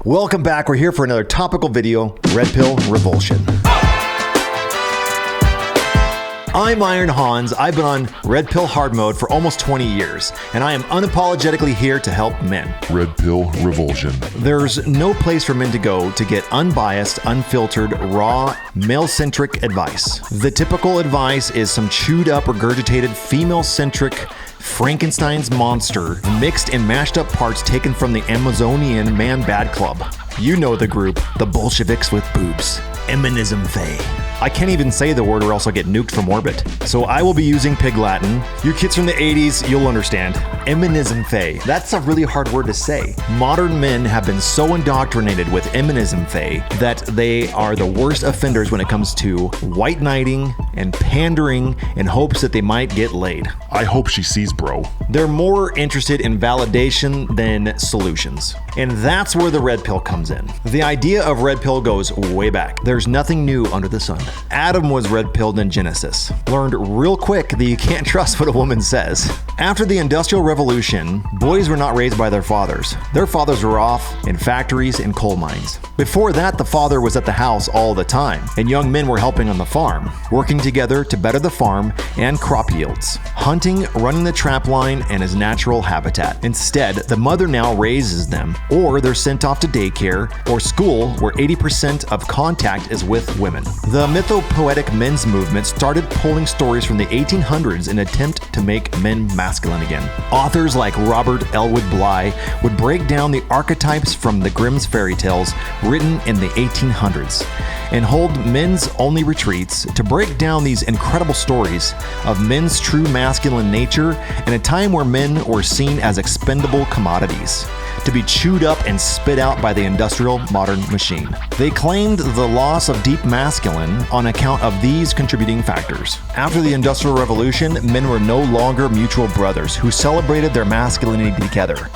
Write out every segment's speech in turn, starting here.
Welcome back. We're here for another topical video, Red Pill Revulsion. I'm Iron Hans. I've been on Red Pill Hard Mode for almost 20 years, and I am unapologetically here to help men. Red Pill Revulsion. There's no place for men to go to get unbiased, unfiltered, raw, male-centric advice. The typical advice is some chewed up, regurgitated, female-centric Frankenstein's monster, mixed and mashed up parts taken from the Amazonian Man Bad Club. You know the group, the Bolsheviks with boobs. Eminism Fae. I can't even say the word or else I'll get nuked from orbit. So I will be using Pig Latin. You kids from the 80s, you'll understand. Eminism Fae. That's a really hard word to say. Modern men have been so indoctrinated with Eminism Fae that they are the worst offenders when it comes to white knighting and pandering in hopes that they might get laid. I hope she sees, bro. They're more interested in validation than solutions. And that's where the red pill comes in. The idea of red pill goes way back. There's nothing new under the sun. Adam was red-pilled in Genesis. Learned real quick that you can't trust what a woman says. After the Industrial Revolution, boys were not raised by their fathers. Their fathers were off in factories and coal mines. Before that, the father was at the house all the time, and young men were helping on the farm, working together to better the farm and crop yields. Hunting, running the trap line, and his natural habitat. Instead, the mother now raises them, or they're sent off to daycare or school where 80% of contact is with women. The mythopoetic men's movement started pulling stories from the 1800s in an attempt to make men masculine again. Authors like Robert Elwood Bly would break down the archetypes from the Grimm's fairy tales written in the 1800s and hold men's only retreats to break down these incredible stories of men's true masculine nature in a time where men were seen as expendable commodities, to be chewed up and spit out by the industrial modern machine. They claimed the loss of deep masculine on account of these contributing factors. After the Industrial Revolution, men were no longer mutual brothers who celebrated their masculinity together.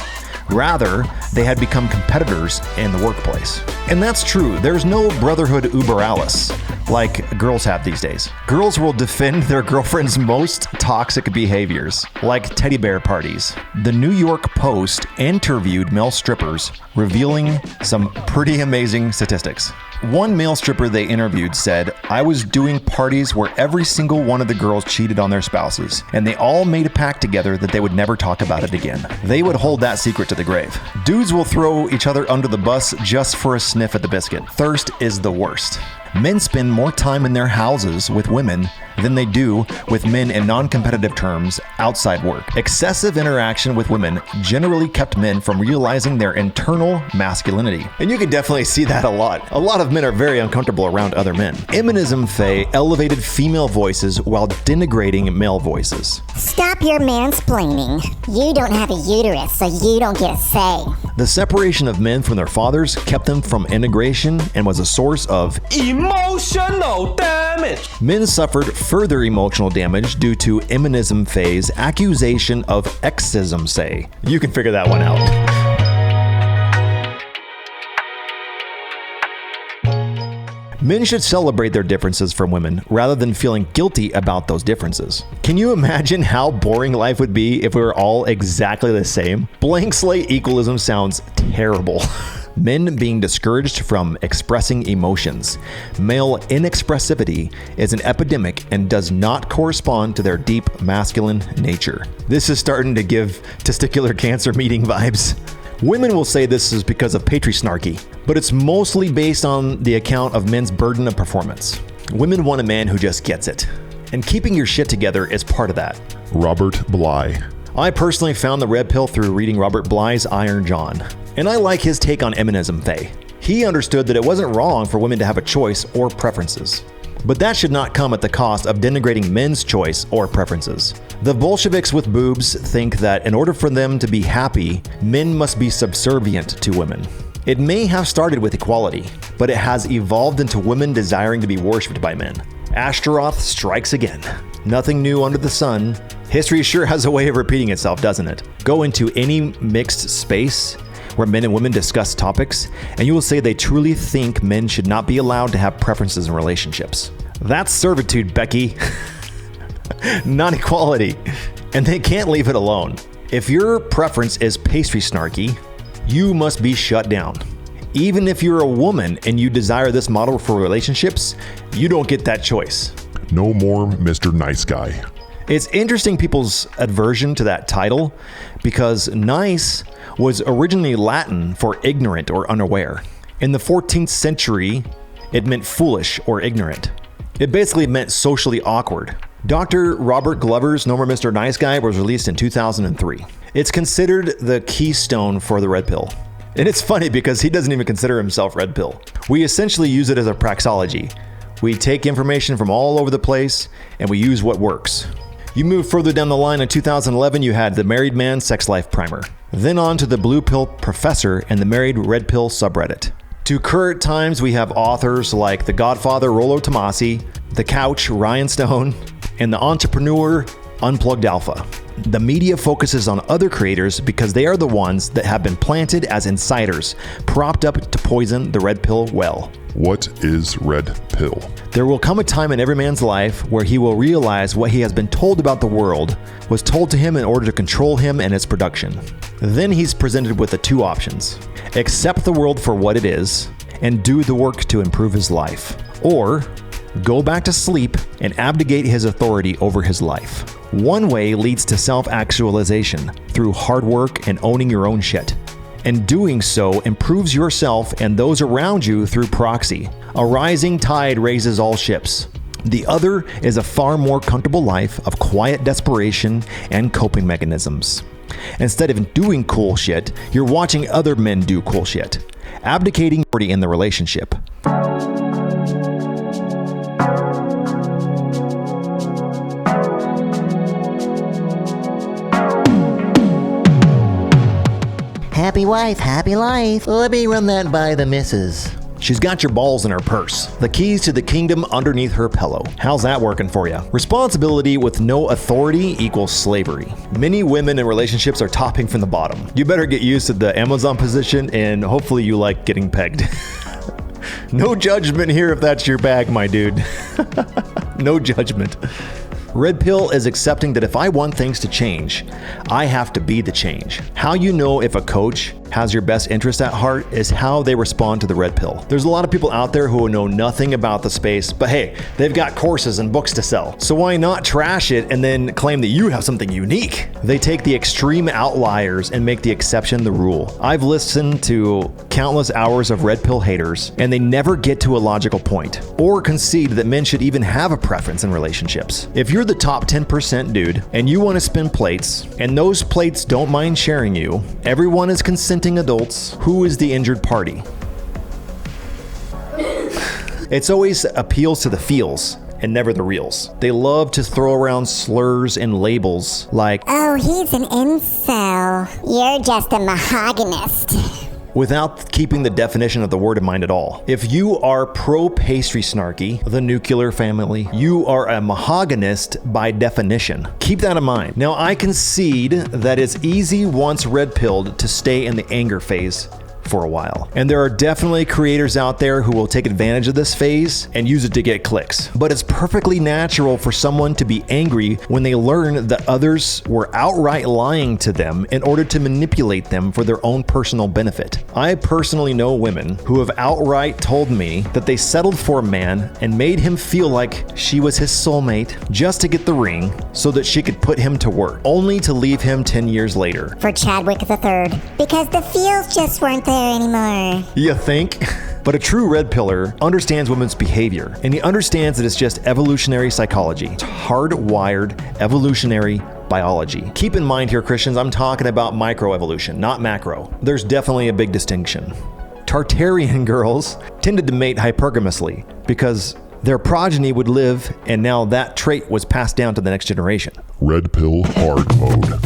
Rather, they had become competitors in the workplace. And that's true. There's no brotherhood uber alles like girls have these days. Girls will defend their girlfriend's most toxic behaviors, like teddy bear parties. The New York Post interviewed male strippers, revealing some pretty amazing statistics. One male stripper they interviewed said, "I was doing parties where every single one of the girls cheated on their spouses, and they all made a pact together that they would never talk about it again. They would hold that secret to the grave." Dudes will throw each other under the bus just for a sniff at the biscuit. Thirst is the worst. Men spend more time in their houses with women than they do with men in non-competitive terms outside work. Excessive interaction with women generally kept men from realizing their internal masculinity. And you can definitely see that a lot. A lot of men are very uncomfortable around other men. Eminism Fae elevated female voices while denigrating male voices. Stop your mansplaining. You don't have a uterus, so you don't get a say. The separation of men from their fathers kept them from integration and was a source of emotional damage. Men suffered further emotional damage due to Eminism Fae's accusation of exism say. You can figure that one out. Men should celebrate their differences from women rather than feeling guilty about those differences. Can you imagine how boring life would be if we were all exactly the same? Blank slate equalism sounds terrible. Men being discouraged from expressing emotions. Male inexpressivity is an epidemic and does not correspond to their deep masculine nature. This is starting to give testicular cancer meeting vibes. Women will say this is because of patriarchy, but it's mostly based on the account of men's burden of performance. Women want a man who just gets it. And keeping your shit together is part of that. Robert Bly. I personally found the red pill through reading Robert Bly's Iron John. And I like his take on Eminism Fae. He understood that it wasn't wrong for women to have a choice or preferences. But that should not come at the cost of denigrating men's choice or preferences. The Bolsheviks with boobs think that in order for them to be happy, men must be subservient to women. It may have started with equality, but it has evolved into women desiring to be worshipped by men. Ashtaroth strikes again. Nothing new under the sun. History sure has a way of repeating itself, doesn't it? Go into any mixed space where men and women discuss topics, and you will say they truly think men should not be allowed to have preferences in relationships. That's servitude, Becky. Not equality. And they can't leave it alone. If your preference is pastry snarky, you must be shut down. Even if you're a woman and you desire this model for relationships, you don't get that choice. No more Mr. Nice Guy. It's interesting people's aversion to that title because nice was originally Latin for ignorant or unaware. In the 14th century, it meant foolish or ignorant. It basically meant socially awkward. Dr. Robert Glover's No More Mr. Nice Guy was released in 2003. It's considered the keystone for the red pill. And it's funny because he doesn't even consider himself red pill. We essentially use it as a praxeology. We take information from all over the place and we use what works. You move further down the line in 2011, you had the Married Man Sex Life Primer. Then on to the Blue Pill Professor and the Married Red Pill subreddit. To current times, we have authors like The Godfather Rollo Tomasi, The Couch Ryan Stone, and The Entrepreneur Unplugged Alpha. The media focuses on other creators because they are the ones that have been planted as insiders, propped up to poison the red pill well. What is red pill? There will come a time in every man's life where he will realize what he has been told about the world was told to him in order to control him and its production. Then he's presented with the two options: accept the world for what it is and do the work to improve his life, or go back to sleep and abdicate his authority over his life. One way leads to self-actualization through hard work and owning your own shit. And doing so improves yourself and those around you through proxy. A rising tide raises all ships. The other is a far more comfortable life of quiet desperation and coping mechanisms. Instead of doing cool shit, you're watching other men do cool shit, abdicating in the relationship. Happy wife, happy life. Let me run that by the missus. She's got your balls in her purse. The keys to the kingdom underneath her pillow. How's that working for you? Responsibility with no authority equals slavery. Many women in relationships are topping from the bottom. You better get used to the Amazon position and hopefully you like getting pegged. No judgment here if that's your bag, my dude. No judgment. Red pill is accepting that if I want things to change, I have to be the change. How you know if a coach has your best interest at heart is how they respond to the red pill. There's a lot of people out there who know nothing about the space, but hey, they've got courses and books to sell. So why not trash it and then claim that you have something unique? They take the extreme outliers and make the exception the rule. I've listened to countless hours of red pill haters, and they never get to a logical point or concede that men should even have a preference in relationships. If you're the top 10% dude and you want to spin plates and those plates don't mind sharing you, everyone is consenting adults. Who is the injured party? It's always appeals to the feels and never the reals. They love to throw around slurs and labels like, Oh, he's an incel. You're just a mahoganyist. Without keeping the definition of the word in mind at all. If you are pro-pastry snarky, the nuclear family, you are a mahoganyist by definition. Keep that in mind. Now, I concede that it's easy once red-pilled to stay in the anger phase for a while. And there are definitely creators out there who will take advantage of this phase and use it to get clicks. But it's perfectly natural for someone to be angry when they learn that others were outright lying to them in order to manipulate them for their own personal benefit. I personally know women who have outright told me that they settled for a man and made him feel like she was his soulmate just to get the ring so that she could put him to work, only to leave him 10 years later. For Chadwick III. Because the feels just weren't there anymore. You think? But a true red pillar understands women's behavior, and he understands that it's just evolutionary psychology. It's hardwired evolutionary biology. Keep in mind here, Christians, I'm talking about microevolution, not macro. There's definitely a big distinction. Tartarian girls tended to mate hypergamously because their progeny would live, and now that trait was passed down to the next generation. Red pill hard mode.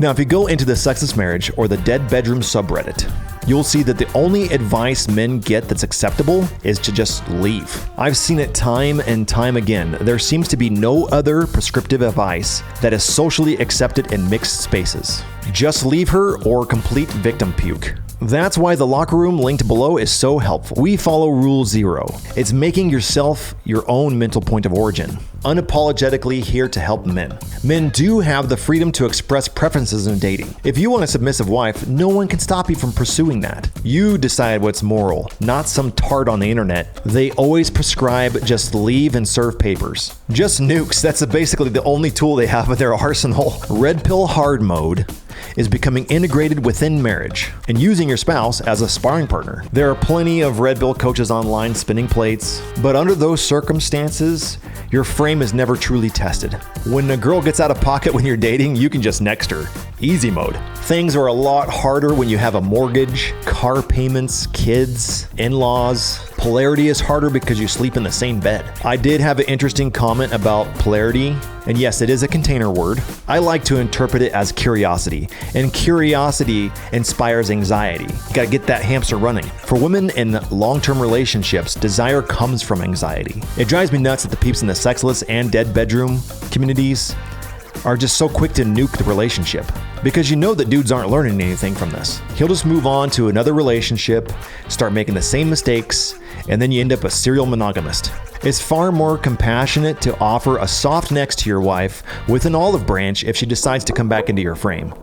Now, if you go into the sexless marriage or the dead bedroom subreddit, you'll see that the only advice men get that's acceptable is to just leave. I've seen it time and time again. There seems to be no other prescriptive advice that is socially accepted in mixed spaces. Just leave her or complete victim puke. That's why the locker room linked below is so helpful. We follow Rule 0. It's making yourself your own mental point of origin. Unapologetically here to help men. Men do have the freedom to express preferences in dating. If you want a submissive wife, no one can stop you from pursuing that. You decide what's moral, not some tart on the internet. They always prescribe just leave and serve papers. Just nukes, that's basically the only tool they have in their arsenal. Red pill hard mode is becoming integrated within marriage and using your spouse as a sparring partner. There are plenty of red pill coaches online spinning plates, but under those circumstances, your frame is never truly tested. When a girl gets out of pocket when you're dating, you can just next her. Easy mode. Things are a lot harder when you have a mortgage, car payments, kids, in-laws. Polarity is harder because you sleep in the same bed. I did have an interesting comment about polarity, and yes, it is a container word. I like to interpret it as curiosity, and curiosity inspires anxiety. You gotta get that hamster running. For women in long-term relationships, desire comes from anxiety. It drives me nuts that the peeps in the sexless and dead bedroom communities are just so quick to nuke the relationship. Because you know that dudes aren't learning anything from this. He'll just move on to another relationship, start making the same mistakes, and then you end up a serial monogamist. It's far more compassionate to offer a soft next to your wife with an olive branch if she decides to come back into your frame.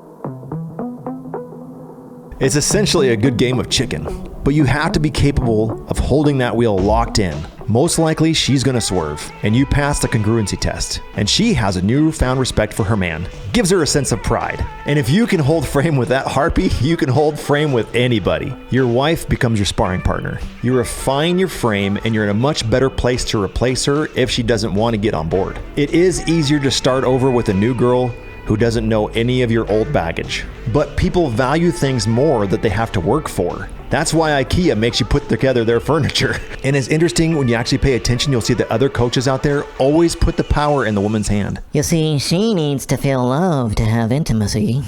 It's essentially a good game of chicken, but you have to be capable of holding that wheel locked in. Most likely, she's gonna swerve, and you pass the congruency test, and she has a newfound respect for her man. Gives her a sense of pride. And if you can hold frame with that harpy, you can hold frame with anybody. Your wife becomes your sparring partner. You refine your frame, and you're in a much better place to replace her if she doesn't want to get on board. It is easier to start over with a new girl who doesn't know any of your old baggage. But people value things more that they have to work for. That's why IKEA makes you put together their furniture. And it's interesting when you actually pay attention, you'll see that other coaches out there always put the power in the woman's hand. You see, she needs to feel loved to have intimacy.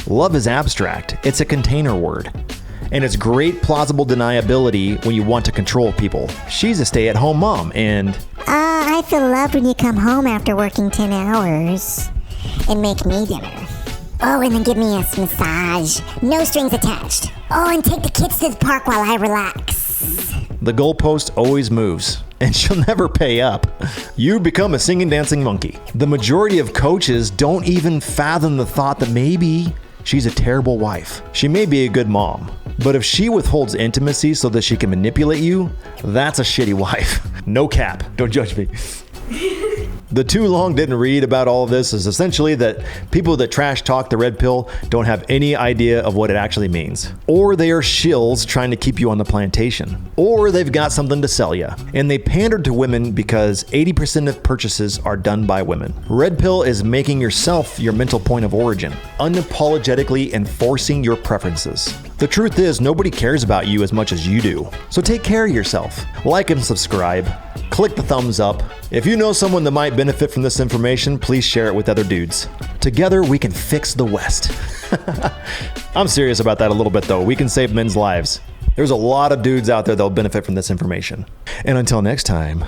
Love is abstract. It's a container word. And it's great plausible deniability when you want to control people. She's a stay-at-home mom, and I feel loved when you come home after working 10 hours and make me dinner. Oh, and then give me a massage. No strings attached. Oh, and take the kids to the park while I relax. the goalpost always moves, and she'll never pay up. You become a singing, dancing monkey. The majority of coaches don't even fathom the thought that maybe she's a terrible wife. She may be a good mom, but if she withholds intimacy so that she can manipulate you, that's a shitty wife. No cap. Don't judge me. The too long didn't read about all of this is essentially that people that trash talk the red pill don't have any idea of what it actually means. Or they are shills trying to keep you on the plantation. Or they've got something to sell you. And they pander to women because 80% of purchases are done by women. Red pill is making yourself your mental point of origin, unapologetically enforcing your preferences. The truth is, nobody cares about you as much as you do. So take care of yourself. Like and subscribe. Click the thumbs up. If you know someone that might benefit from this information, please share it with other dudes. Together, we can fix the West. I'm serious about that a little bit, though. We can save men's lives. There's a lot of dudes out there that'll benefit from this information. And until next time,